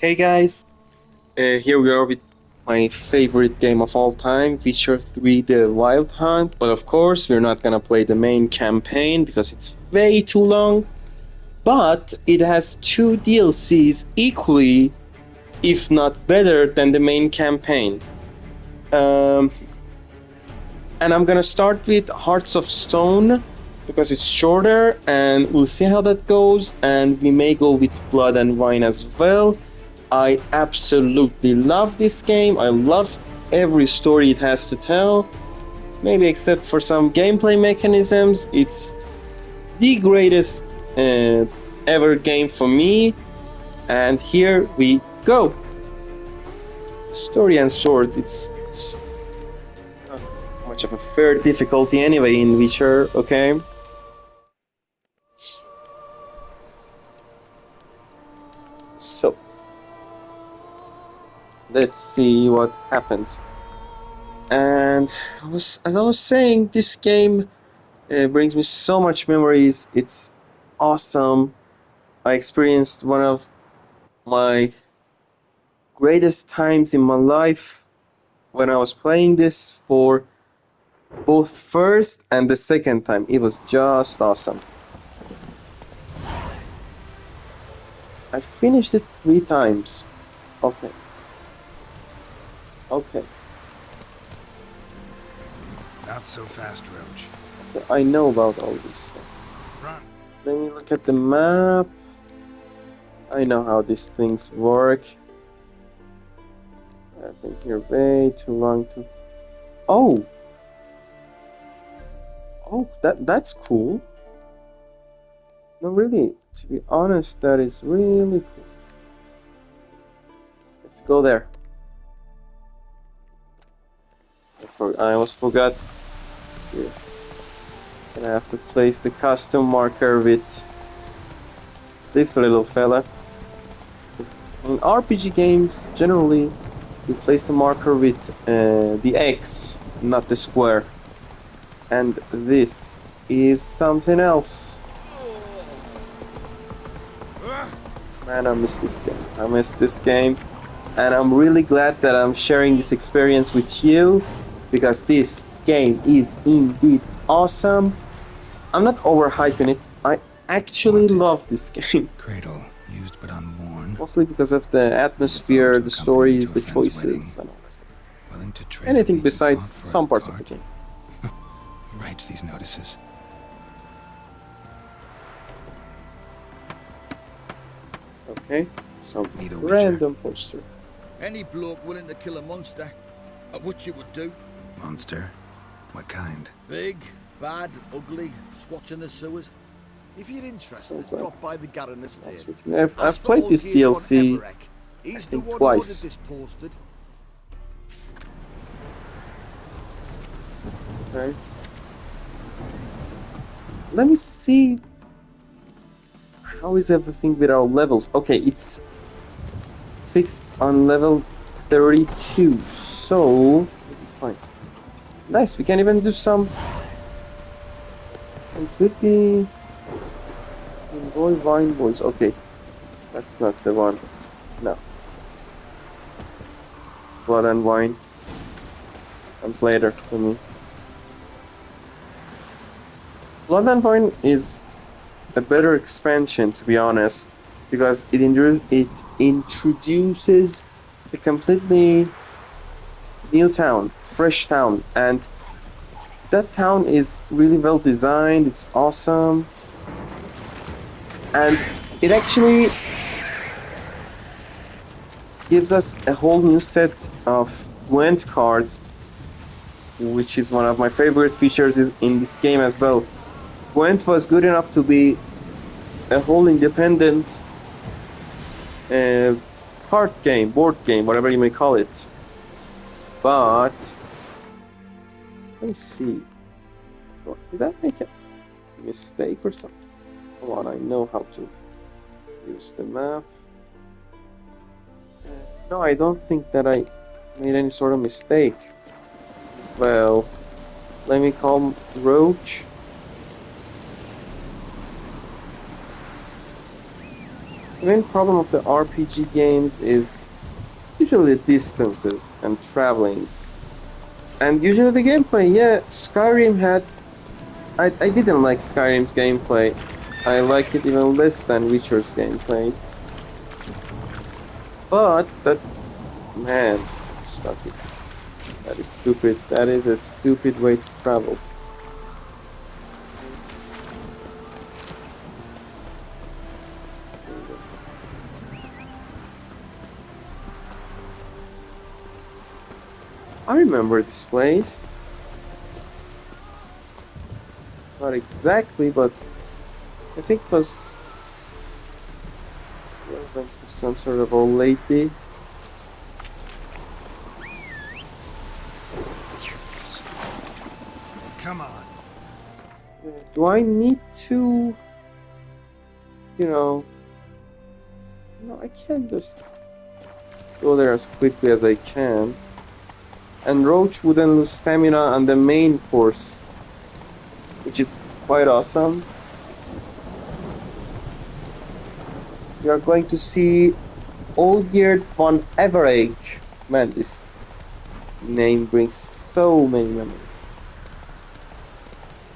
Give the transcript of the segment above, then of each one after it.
Hey guys, here we are with my favorite game of all time, Witcher 3 The Wild Hunt. But of course, we're not gonna play the main campaign because it's way too long. But it has two DLCs equally, if not better, than the main campaign. Um, and I'm gonna start with Hearts of Stone because it's shorter and we'll see how that goes. And we may go with Blood and Wine as well. I absolutely love this game. I love every story it has to tell. Maybe except for some gameplay mechanisms, it's the greatest ever game for me. And here we go. Story and sword, it's not much of a fair difficulty anyway in Witcher, okay? So, let's see what happens. And as I was saying, this game brings me so much memories. It's awesome. I experienced one of my greatest times in my life when I was playing this for both first and the second time. It was just awesome. I finished it 3 times. Okay. Okay. Not so fast, Roach. I know about all this stuff. Run. Let me look at the map. I know how these things work. I've been here way too long to... Oh! Oh, that's cool. No, really, to be honest, that is really cool. Let's go there. I almost forgot. Here. And I have to place the custom marker with this little fella. In RPG games, generally, you place the marker with the X, not the square. And this is something else. Man, I miss this game. I miss this game. And I'm really glad that I'm sharing this experience with you, because this game is indeed awesome. I'm not overhyping it. I actually love this game. Cradle, used but unworn. Mostly because of the atmosphere, the stories, the choices, and all this. Willing to trade Anything besides some parts of the game. He writes these notices. Okay, some Need a Witcher. random poster. Any bloke willing to kill a monster, which you would do. Monster? What kind? Big, bad, ugly, squatching the sewers. If you're interested, Okay. drop by the Garren estate. I've played this DLC He's the think one twice. who ordered this posted. Okay. Let me see. How is everything with our levels? Okay, it's fixed on level 32, so fine. Nice, we can even do some completely boy vine boys. Okay, that's not the one. No, Blood and Wine comes later for me. Blood and Wine is a better expansion, to be honest, because it introduces a completely new town, fresh town, and that town is really well designed. It's awesome, and it actually gives us a whole new set of Gwent cards, which is one of my favorite features in this game as well. Gwent was good enough to be a whole independent card game, board game, whatever you may call it. But let me see. Did I make a mistake or something? Come on, I know how to use the map. No, I don't think that I made any sort of mistake. Well, let me call Roach. The main problem of the RPG games is usually distances and travelings. And usually the gameplay, yeah, Skyrim had... I didn't like Skyrim's gameplay. I like it even less than Witcher's gameplay. But that... man, stop it. That is stupid. That is a stupid way to travel. Yes. I remember this place. Not exactly, but I think it was relevant to some sort of old lady. Come on. Do I need to, no, I can't just go there as quickly as I can. And Roach wouldn't lose stamina on the main course, which is quite awesome. We are going to see Olgierd von Everegg. Man, this name brings so many memories.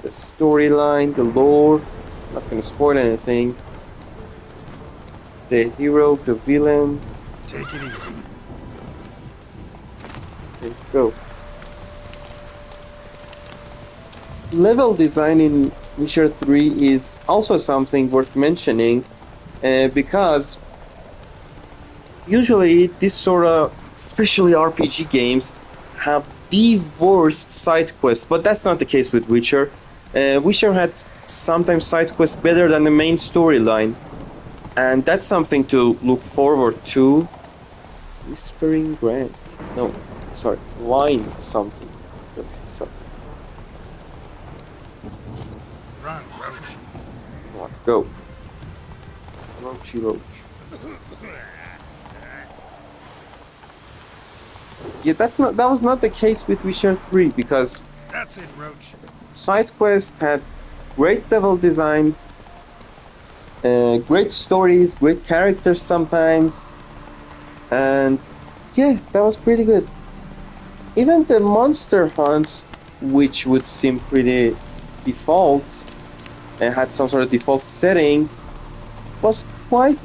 The storyline, the lore, not gonna spoil anything. The hero, the villain. Take it easy. Okay, go. Level design in Witcher 3 is also something worth mentioning, because usually this sort of, especially RPG games, have the worst side quests, but that's not the case with Witcher. Witcher had sometimes side quests better than the main storyline, and that's something to look forward to. Whispering Grand. No, sorry, Wine something. Okay, sorry. Run, Roach. Come on, go. Roachy Roach. Yeah, that was not the case with Witcher 3, because That's it, Roach. side quest had great level designs, great stories, great characters sometimes, and yeah, that was pretty good. Even the monster hunts, which would seem pretty default and had some sort of default setting, was quite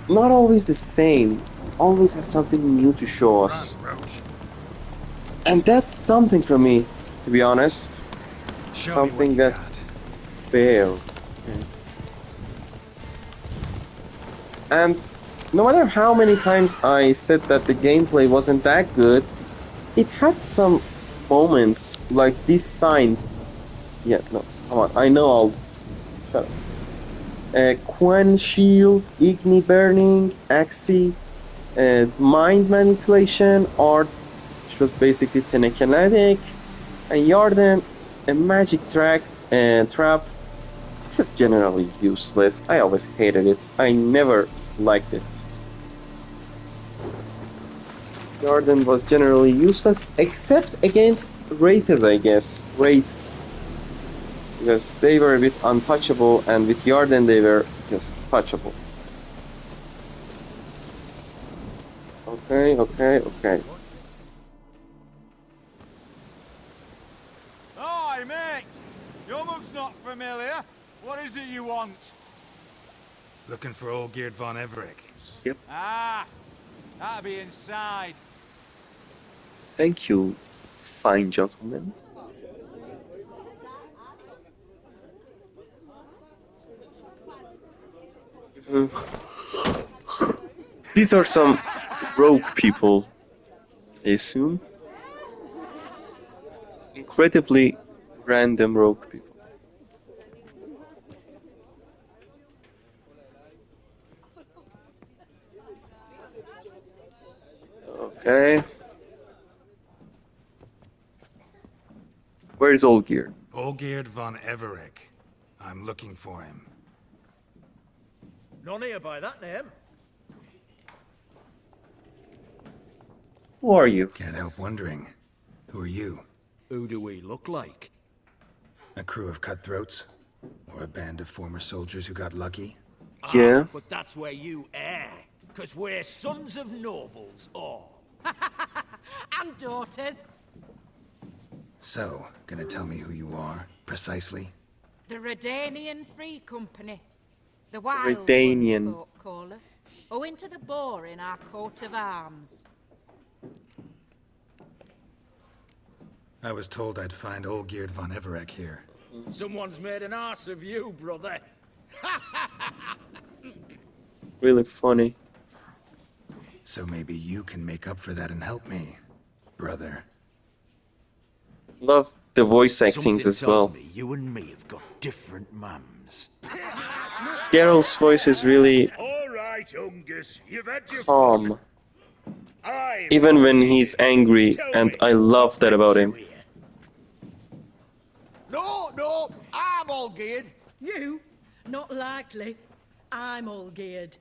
not always the same. Always has something new to show us. Run, Roach. And that's something for me, to be honest. Show Something me what you that's got. fair. And no matter how many times I said that the gameplay wasn't that good, it had some moments like these signs. Yeah, no, come on, I know I'll... shut up. Quen Shield, Igni Burning, Axie, Mind Manipulation, Art, which was basically telekinetic, and Yarden, a Magic Trap, which was generally useless. I always hated it. I never liked it. Yarden was generally useless, except against Wraiths, I guess. Wraiths. Because they were a bit untouchable, and with Yarden they were just touchable. Okay. Hi, mate! Your mug's not familiar. What is it you want? Looking for Olgierd von Everegg. Yep. Ah, that'll be inside. Thank you, fine gentlemen. These are some rogue people, I assume. Incredibly random rogue people. Okay. Where is Olgierd? Olgierd von Everegg. I'm looking for him. None here by that name. Who are you? Can't help wondering. Who are you? Who do we look like? A crew of cutthroats? Or a band of former soldiers who got lucky? Yeah. But that's where you err. Because we're sons of nobles, all. And daughters. So, gonna tell me who you are, precisely? The Redanian Free Company. The Wild Redanian. Ones, folk call us. Owing to the boar in our coat of arms. I was told I'd find Olgierd von Everec here. Someone's made an arse of you, brother. Really funny. So maybe you can make up for that and help me, brother. Love the voice actings Something as tells well. me you and me have got different mums. Geralt's voice is really All right, Ungus, you've had your calm, I'm even when he's angry, and I love that about him. No, I'm all geared. You? Not likely. I'm all geared.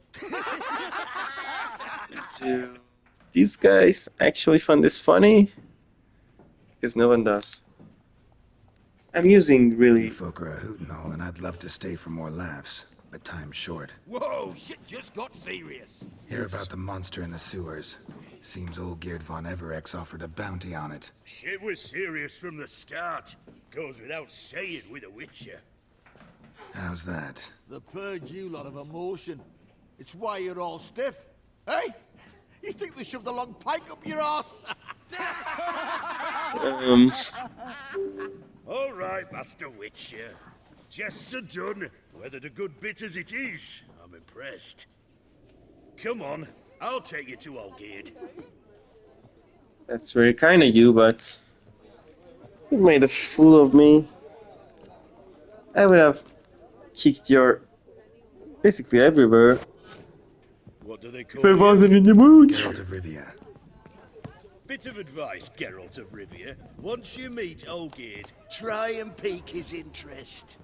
Do these guys actually find this funny? Because no one does. I'm using really... You folk are a hoot and all, and I'd love to stay for more laughs, but time's short. Whoa, shit just got serious. Hear about the monster in the sewers. Seems Olgierd von Everec offered a bounty on it. Shit was serious from the start. Goes without saying with a Witcher. How's that? The purge you lot of emotion. It's why you're all stiff. Hey? You think they shoved a long pike up your arse? All right, Master Witcher. Jests are done. Whether the good bit as it is, I'm impressed. Come on, I'll take you to Olgierd. That's very kind of you, but... You made a fool of me. I would have kicked your... basically everywhere. What do they call If I you? wasn't in the mood. Geralt of Rivia. Bit of advice, Geralt of Rivia. Once you meet Olgierd, try and pique his interest.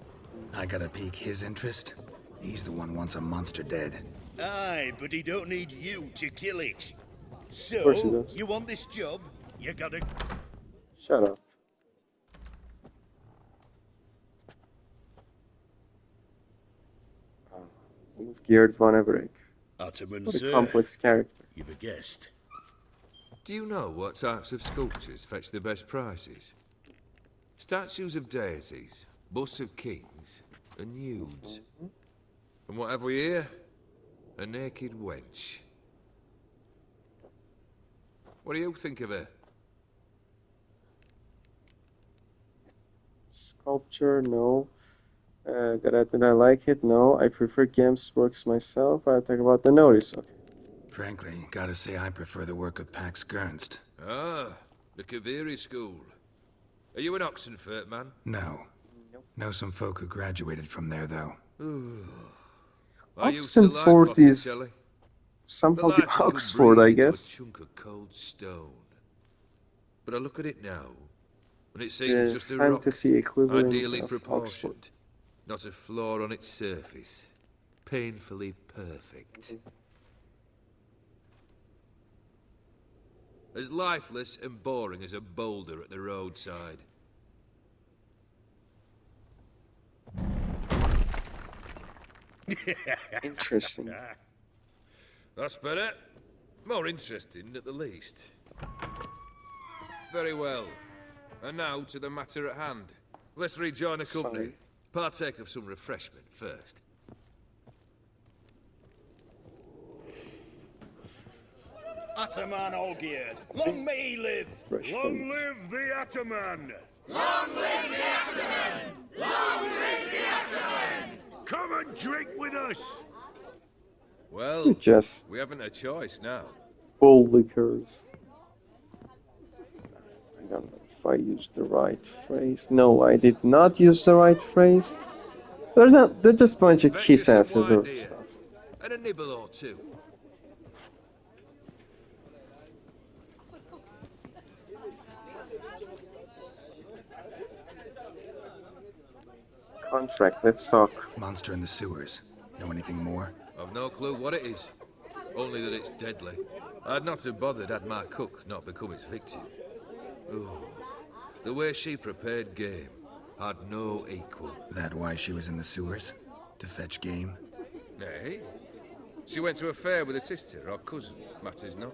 I gotta pique his interest? He's the one wants a monster dead. Aye, but he don't need you to kill it. course he So, does. you want this job? You gotta... Shut up. It's Gerd von Everec. Ataman, What a sir. complex character. You've a guest. Do you know what types of sculptures fetch the best prices? Statues of deities, busts of kings, and nudes. And what have we here? A naked wench. What do you think of her? Sculpture, no. Gotta admit I like it, no. I prefer games works myself. I'll talk about the notice, okay. Frankly, gotta say I prefer the work of Pax Gernst. Ah, the Kaviri school. Are you an Oxenfurt man? No. Know some folk who graduated from there, though. I used to like Oxenford is Botticelli. somehow But the life could Oxford, breathe I into guess. A chunk of cold stone. But I look at it now, and it seems The just a rock, fantasy equivalent ideally of proportioned, Oxford. not a flaw on its surface, painfully perfect. As lifeless and boring as a boulder at the roadside. Interesting. That's better. More interesting, at the least. Very well. And now to the matter at hand. Let's rejoin the company. Sorry. Partake of some refreshment first. Ataman Olgierd. Long may he live. Refreshment. Long live the Ataman. Come and drink with us. Well, Just we haven't a choice now. bold liquors. I don't know if I used the right phrase. No, I did not use the right phrase. They're just a bunch of Fetch kiss us some asses wine, or dear, stuff. and a nibble or two. Contract, let's talk. Monster in the sewers. Know anything more? I've no clue what it is. Only that it's deadly. I'd not have bothered had my cook not become its victim. Ooh, the way she prepared game. had no equal. That why she was in the sewers? To fetch game? Nay. She went to a fair with a sister or cousin, matters not.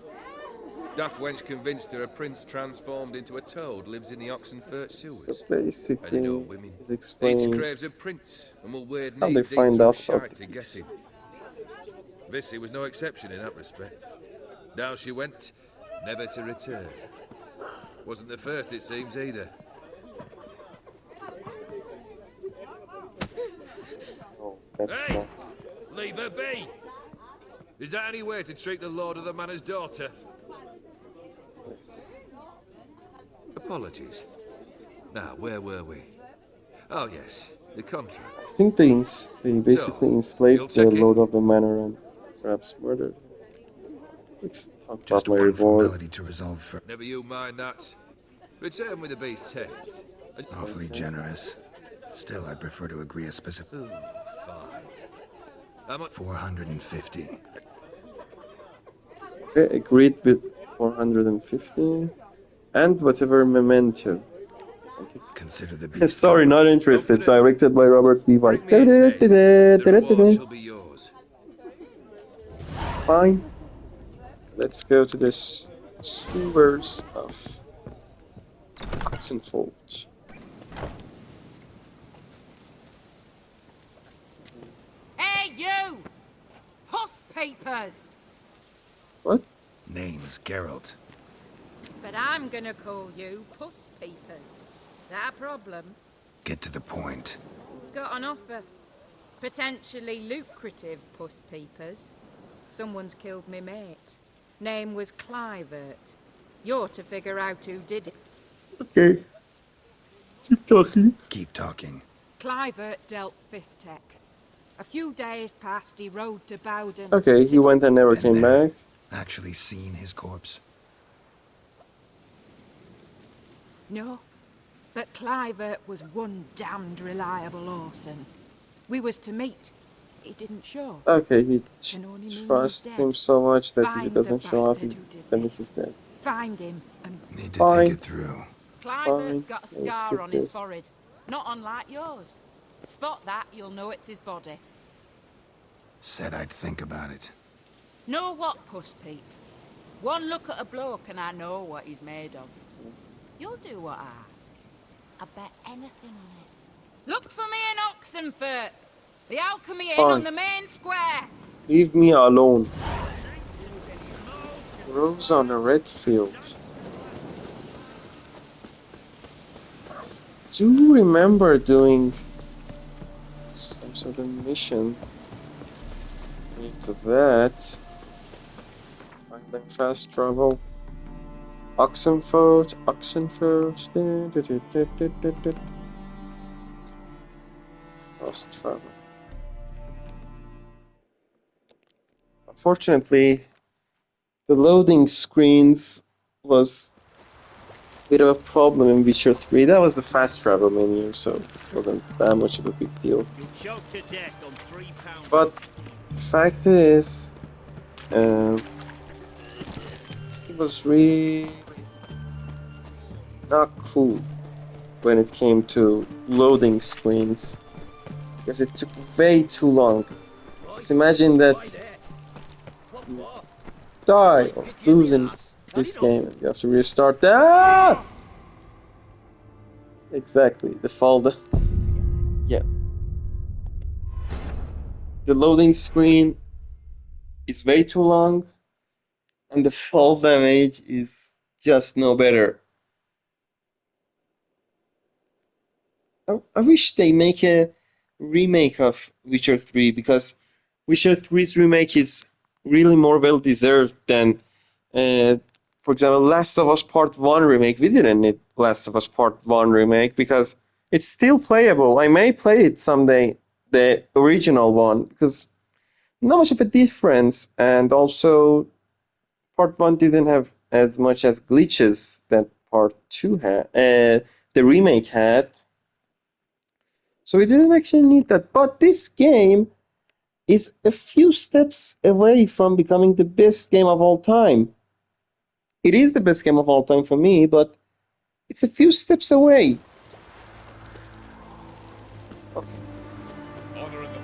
Daft wench convinced her a prince transformed into a toad lives in the Oxenfurt So sewers. basically, And you know women. he's Each explaining craves a prince and will wade how knee they deep find through out about shite the to get beast. it. Vissy was no exception in that respect. Down she went, never to return. Wasn't the first, it seems, either. Oh, that's Hey! not. Leave her be! Is that any way to treat the lord of the manor's daughter? Apologies. Now, where were we? Oh, yes, the contract. I think they basically enslaved you'll the check it? Lord of the Manor and perhaps murdered him. Let's talk Just about my one reward. formality to resolve for... Never you mind that. Return with the beast's head. And... Awfully generous. Still, I'd prefer to agree a specific... Ooh, fine. How much? 450. Okay, agreed with 450. And whatever memento. Consider the beast... Sorry, not interested. Directed by Robert B. White. Bring me its head. The reward shall be yours. Fine. Let's go to this sewers of Oxenfold. Hey, you! Puss papers! What? Name's Geralt. But I'm gonna call you Puss Papers. That a problem? Get to the point. Got an offer. Potentially lucrative Puss Papers. Someone's killed me mate. Name was Clivert. You're to figure out who did it. Okay. Keep talking. Keep talking. Clivert dealt Fistech. A few days passed, he rode to Bowden. Okay, he went and never Been came there. back. Actually seen his corpse? No, but Clivert was one damned reliable Orson. We was to meet. He didn't show. Okay, he Can only mean he's trusts dead. him so much that if he Find the doesn't show up, bastard he who did then he's this. dead. Find him and... Need to Fine. think it through. Clivert's Fine, got a let's scar skip on his this. forehead. Not unlike yours. Spot that, you'll know it's his body. Said I'd think about it. Know what, Puss Peeps? One look at a bloke and I know what he's made of. You'll do what I ask. I bet anything on it. Look for me in Oxenfurt. The Alchemy Inn Fine. on the main square. Leave me alone. Rose on a red field. Do you remember doing some sort of mission into that? Finding fast travel. Oxenford. Fast travel. Unfortunately, the loading screens was a bit of a problem in Witcher 3. That was the fast travel menu, so it wasn't that much of a big deal. You choked to death on £3. But the fact is, it was really not cool when it came to loading screens, because it took way too long. Just imagine that die or lose in this game and you have to restart that. Ah! Exactly, the fall yeah. The loading screen is way too long and the fall damage is just no better. I wish they make a remake of Witcher 3, because Witcher 3's remake is really more well deserved than, for example, Last of Us Part 1 remake. We didn't need Last of Us Part 1 remake because it's still playable. I may play it someday, the original one, because not much of a difference, and also Part 1 didn't have as much as glitches that Part 2 had, the remake had. So we didn't actually need that. But this game is a few steps away from becoming the best game of all time. It is the best game of all time for me, but it's a few steps away.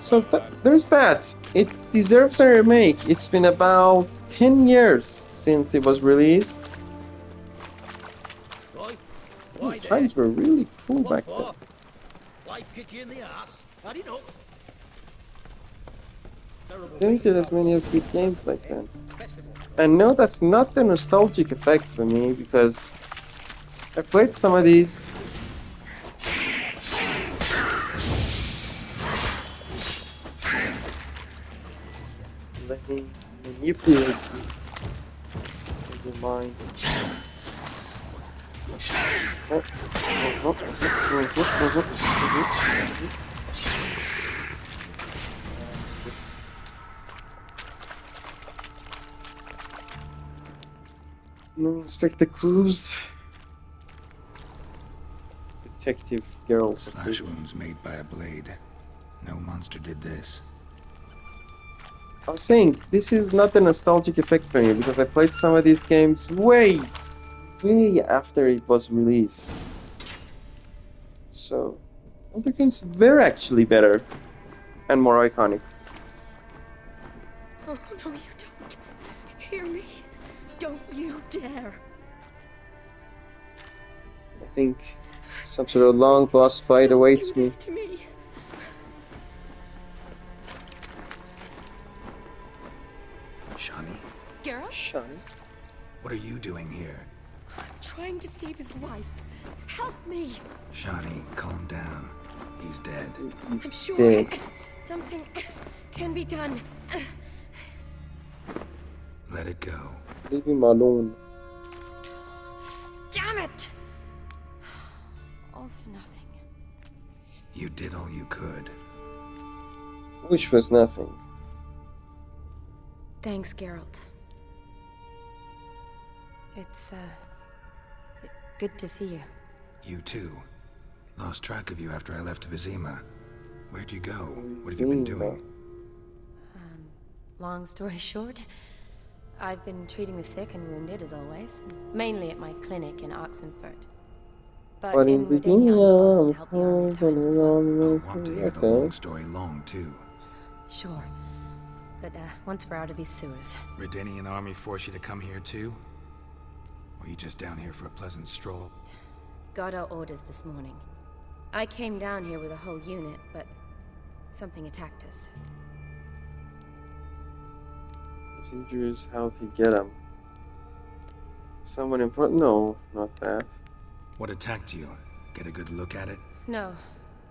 So there's that. It deserves a remake. It's been about 10 years since it was released. Right? Ooh, Why there? times were really cool What back for? then. Life kick you in the ass? Had enough? Terrible Didn't beast get as many as house. good games back then. Festival. And no, that's not the nostalgic effect for me because I played some of these. Let me manipulate you. Never mind. This. Inspect the clues. Detective Geralt. Slash wounds made by a blade. No monster did this. I was saying, this is not the nostalgic effect for me because I played some of these games way after it was released. So, other games were actually better and more iconic. Oh, no, you don't. Hear me? Don't you dare. I think some sort of long boss fight Don't awaits do me. this to me. Shani, Geralt? Shani? what are you doing here? I'm trying to save his life. Help me. Shani, calm down. He's dead. I'm He's sure dead. something can be done. Let it go. Leave him alone. Damn it! All for nothing. You did all you could. Which was nothing. Thanks, Geralt. It's, good to see you. You too. Lost track of you after I left Vizima. Where'd you go? What have you been doing? Long story short, I've been treating the sick and wounded, as always. Mainly at my clinic in Oxenfurt. But in Redania, I'm called to help the army at times as well. I'll want to hear the long story long, too. Sure. But, once we're out of these sewers. Redanian army force you to come here, too? Or you just down here for a pleasant stroll? Got our orders this morning. I came down here with a whole unit, but something attacked us. Procedures, how to get him. Someone important? No, not that. What attacked you? Get a good look at it? No.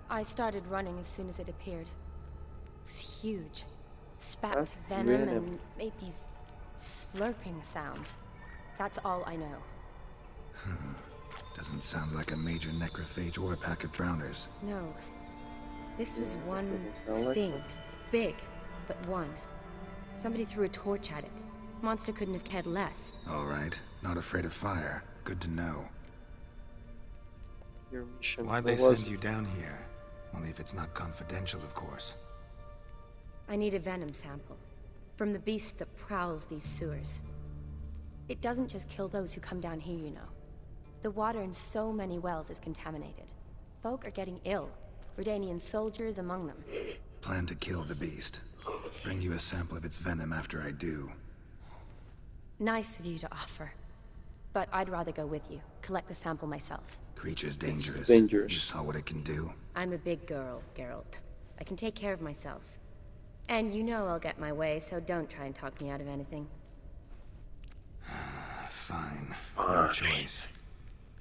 I started running as soon as it appeared. It was huge. Spat That's venom venom. and made these slurping sounds. That's all I know. Doesn't sound like a major necrophage or a pack of drowners. No. This was one Doesn't sound like thing. one. Big, but one. Somebody threw a torch at it. Monster couldn't have cared less. All right. Not afraid of fire. Good to know. Your mission. Why'd What they was send you it? down here? Only if it's not confidential, of course. I need a venom sample. From the beast that prowls these sewers. It doesn't just kill those who come down here, you know. The water in so many wells is contaminated. Folk are getting ill. Redanian soldiers among them. Plan to kill the beast. Bring you a sample of its venom after I do. Nice of you to offer. But I'd rather go with you. Collect the sample myself. Creature's dangerous. dangerous. You saw what it can do. I'm a big girl, Geralt. I can take care of myself. And you know I'll get my way, so don't try and talk me out of anything. Fine. Your choice.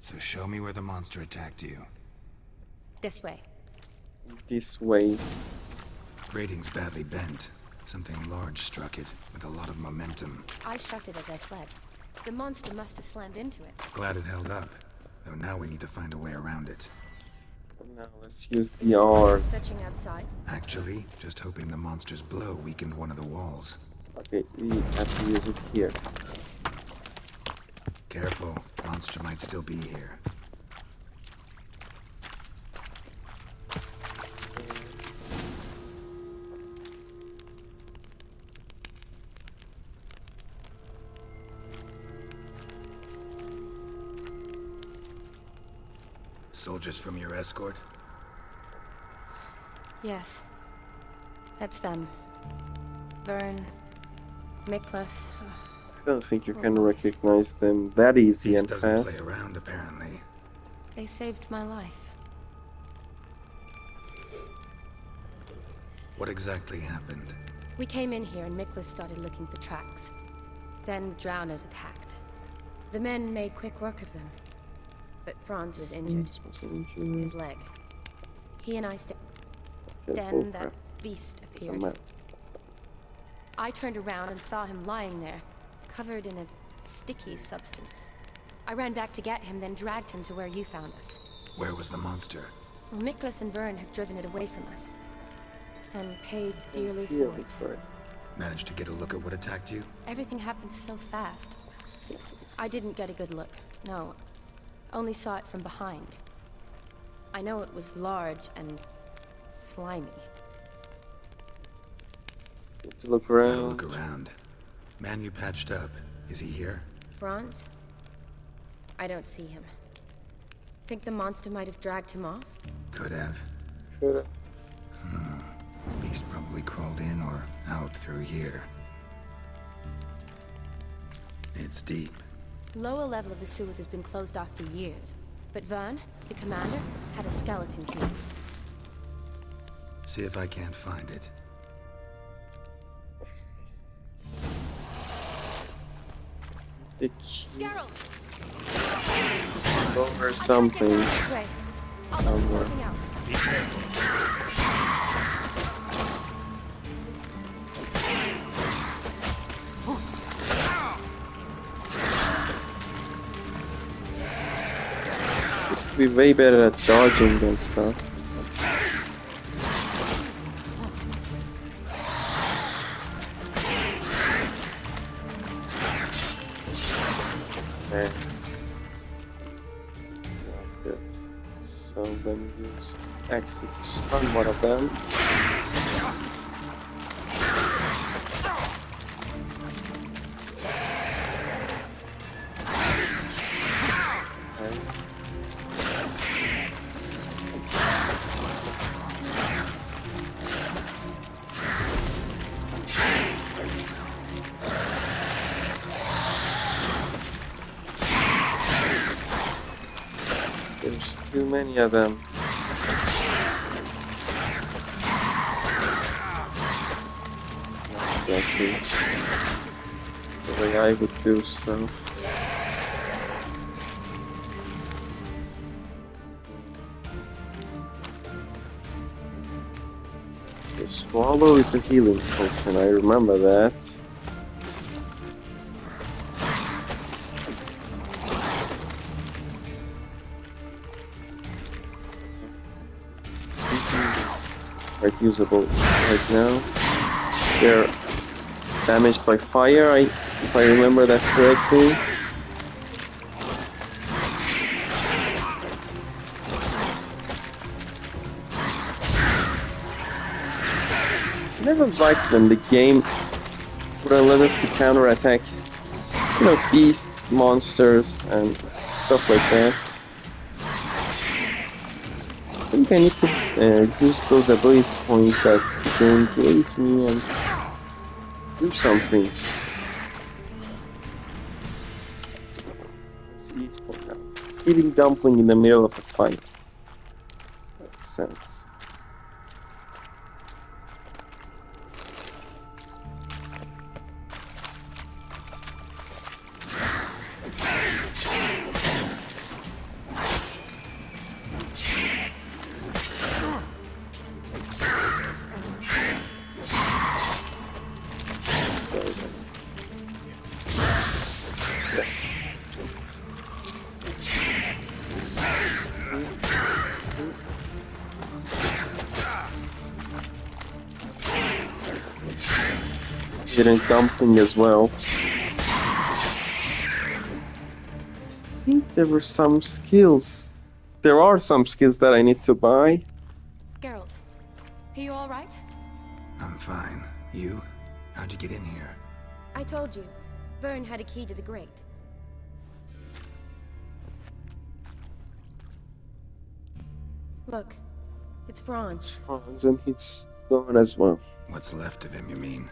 So show me where the monster attacked you. This way. This way. Grating's badly bent. Something large struck it, with a lot of momentum. I shut it as I fled. The monster must have slammed into it. Glad it held up. Though now we need to find a way around it. Now let's use the art. Searching outside. Actually, just hoping the monster's blow weakened one of the walls. Okay, we have to use it here. Careful, monster might still be here. Soldiers from your escort? Yes. That's them. Vern, Miklas. I don't think you Poor can boys. recognize them that easy Beast and doesn't fast. play around, apparently. They saved my life. What exactly happened? We came in here and Miklas started looking for tracks. Then drowners attacked. The men made quick work of them. But Franz was injured. His leg. He and I stayed. Then that beast appeared. I turned around and saw him lying there, covered in a sticky substance. I ran back to get him, then dragged him to where you found us. Where was the monster? Well, Miklas and Vern had driven it away from us. And paid dearly for Yeah, it. that's right. Managed to get a look at what attacked you? Everything happened so fast. I didn't get a good look, no. Only saw it from behind. I know it was large and slimy. Need to look Gotta around. look around. Man you patched up. Is he here? Franz? I don't see him. Think the monster might have dragged him off? Could have. Should've. Beast probably crawled in or out through here. It's deep. Lower level of the sewers has been closed off for years. But Vern, the commander, had a skeleton key. See if I can't find it. The key Geralt! over something. This way. I'll look for Somewhere. something else. Used to be way better at dodging and stuff. Okay. Like that. So then use X to stun one of them. Okay. There's too many of them. Not exactly the way I would do stuff. The swallow is a healing potion, I remember that. Is quite usable right now. They're damaged by fire, if I remember that correctly. I never liked when the game would let us to counterattack, you know, beasts, monsters, and stuff like that. I think I need to use those ability points that the game gave me and do something. Let's eat for now. Eating dumpling in the middle of the fight. Makes sense. Getting dumpling as well. I think there were some skills. There are some skills that I need to buy. Geralt, are you alright? I'm fine. You? How'd you get in here? I told you. Vern had a key to the grate. Look, it's Franz. It's Franz and he's gone as well. What's left of him, you mean?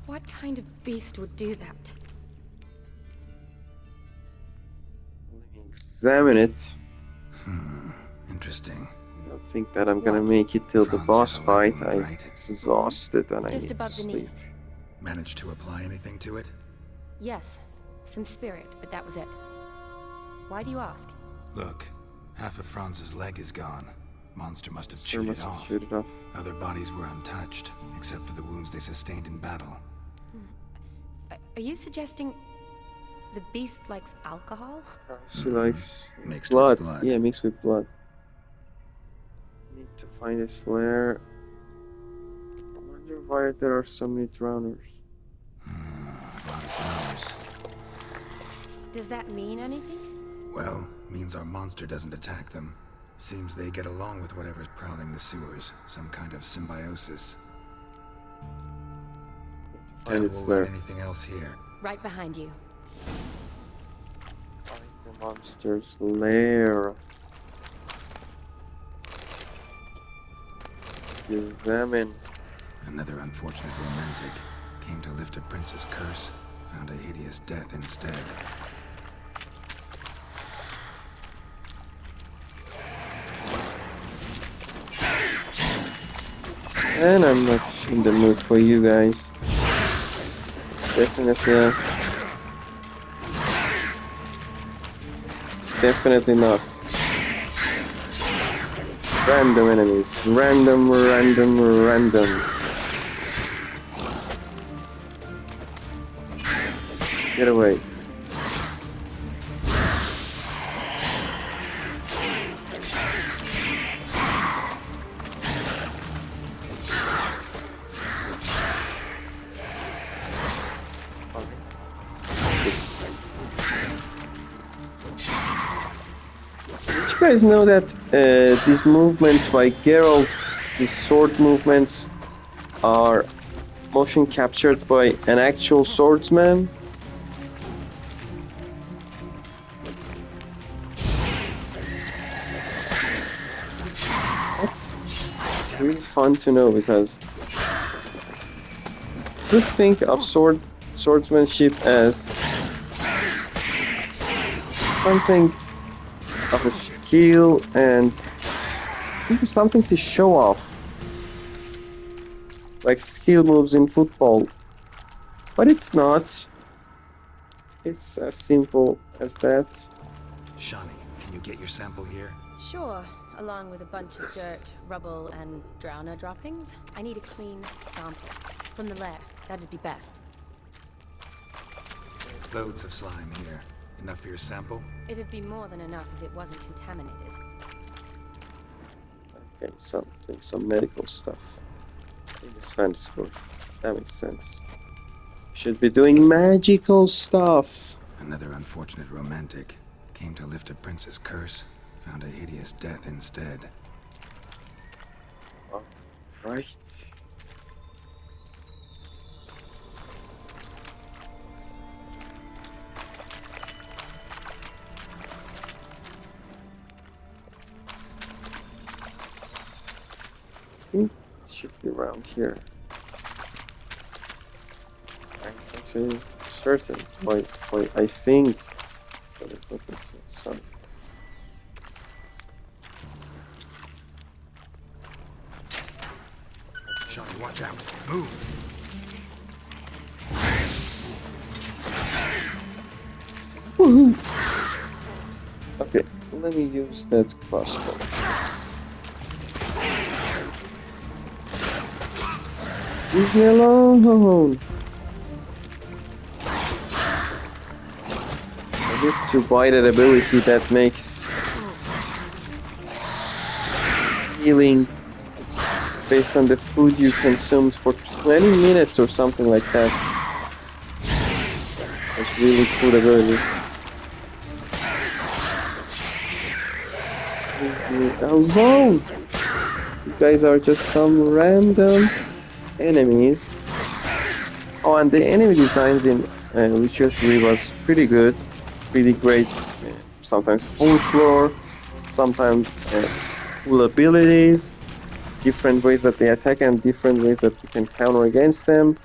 What kind of beast would do that? Let me examine it. Interesting. I don't think that I'm gonna What? make it till the Franz boss had a fight. leg I'm wound, right? exhausted and I Just need to above the knee. sleep. Managed to apply anything to it? Yes, some spirit, but that was it. Why do you ask? Look, half of Franz's leg is gone. Monster must have Sir chewed it must have off. chewed it off. Other bodies were untouched, except for the wounds they sustained in battle. Are you suggesting the beast likes alcohol? She likes Mixed blood. with blood. Yeah, mixed with blood. Need to find his lair. I wonder why there are so many drowners. A lot of flowers. Does that mean anything? Well, means our monster doesn't attack them. Seems they get along with whatever's prowling the sewers. Some kind of symbiosis. Need to Dad find will its learn lair. anything else here. Right behind you. Find the monster's lair. Examine. Another unfortunate romantic. Came to lift a prince's curse. Found a hideous death instead. And I'm not in the mood for you guys. Definitely. Definitely not. Random enemies. Random. Get away. This. Did you guys know that these movements by Geralt, these sword movements, are motion captured by an actual swordsman? That's really fun to know because just think of swordsmanship as something of a skill and something to show off, like skill moves in football, but it's not. It's as simple as that. Shani, can you get your sample here? Sure, along with a bunch of dirt, rubble, and drowner droppings. I need a clean sample. From the lair, that'd be best. Loads of slime here. Enough for your sample? It'd be more than enough if it wasn't contaminated. Okay, doing some medical stuff. Indispensable. That makes sense. Should be doing magical stuff. Another unfortunate romantic. Came to lift a prince's curse. Found a hideous death instead. Oh, right. I think it should be around here. I'm actually certain. Wait, I think. But it's not making sense. Sorry. Shani, watch out. Move! Woohoo! Okay, let me use that crossbow. Leave me alone! I need to buy that ability that makes healing based on the food you consumed for 20 minutes or something like that. That's really cool ability. Leave me alone! You guys are just some random enemies. Oh, and the enemy designs in Witcher 3 was pretty good, really great. Sometimes folklore, sometimes cool abilities. different ways that they attack and different ways that we can counter against them.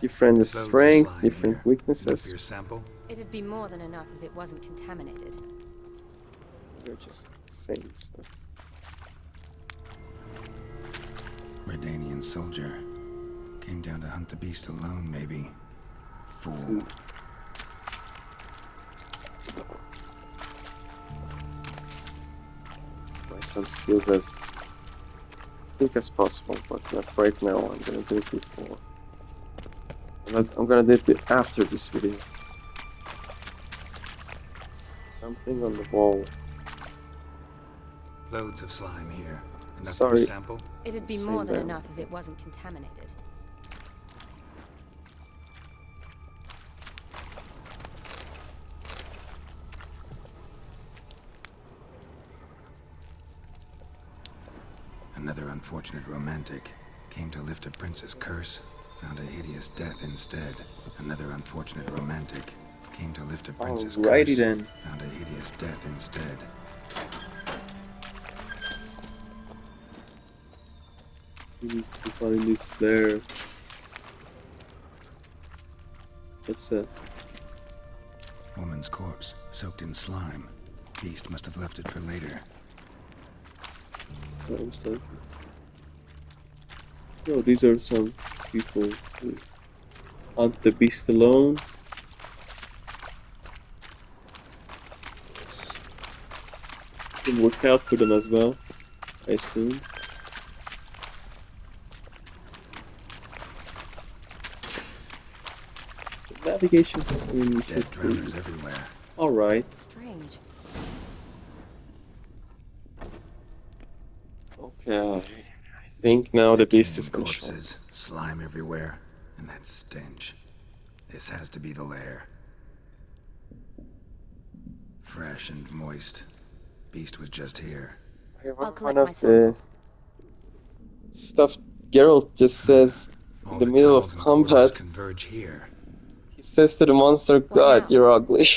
Different Loads of strength, slime different here. Enough for weaknesses. your sample? It'd be more than enough if it wasn't contaminated. They're just saying stuff. Redanian soldier. Came down to hunt the beast alone, maybe. Fool. Buy some skills as quick as possible, but not right now. I'm gonna do it before. I'm gonna do it after this video. Something on the wall. Loads of slime here. Enough for Sorry. your sample? It'd be Same more than there. enough if it wasn't contaminated. Another unfortunate romantic. Came to lift a prince's curse. Found a hideous death instead. Another unfortunate romantic. Came to lift a prince's Alrighty curse. then. Found a hideous death instead. We need to find this there. What's that? Woman's corpse, soaked in slime. Beast must have left it for later. Sounds like. No, these are some people who hunt the beast alone. It worked out for them as well, I assume. The navigation system Dead should drowners be everywhere. alright. Strange. Okay, I think now the beast is Decaying gonna show. corpses, slime everywhere, and that stench. This has to be the lair. Fresh and moist. Beast was just here. I I'll want collect one my of the stuff Geralt just says in All the middle tunnels of and corridors combat. converge here. He says to the monster, God, now? you're ugly.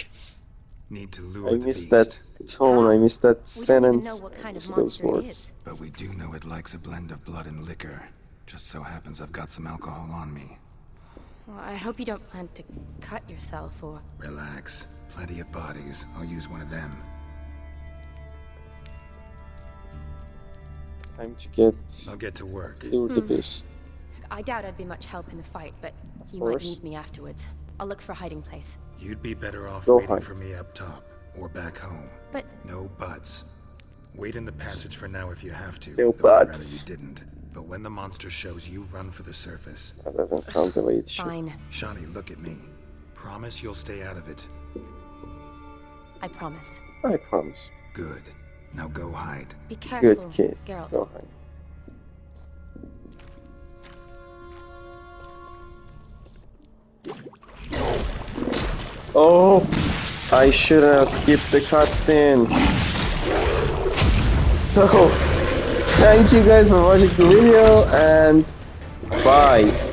Need to lure I the missed beast. that tone, I missed that We don't even know sentence, what I kind of missed those monster it words. is. But we do know it likes a blend of blood and liquor. Just so happens I've got some alcohol on me. Well, I hope you don't plan to cut yourself or... Relax. Plenty of bodies. I'll use one of them. Time to get I'll get to work. lure the beast. I doubt I'd be much help in the fight, but you course. might need me afterwards. I'll look for a hiding place. You'd be better off Go waiting hunt. for me up top. Or back home. But No buts. Wait in the passage for now if you have to. No though I'd rather buts. you didn't. But when the monster shows, you run for the surface. That doesn't sound the way it should. fine, Shawnee, look at me. Promise you'll stay out of it. I promise. I promise. Good. Now go hide. Be careful, Good kid. Geralt. Go ahead. Oh, I shouldn't have skipped the cutscene. So, thank you guys for watching the video and bye.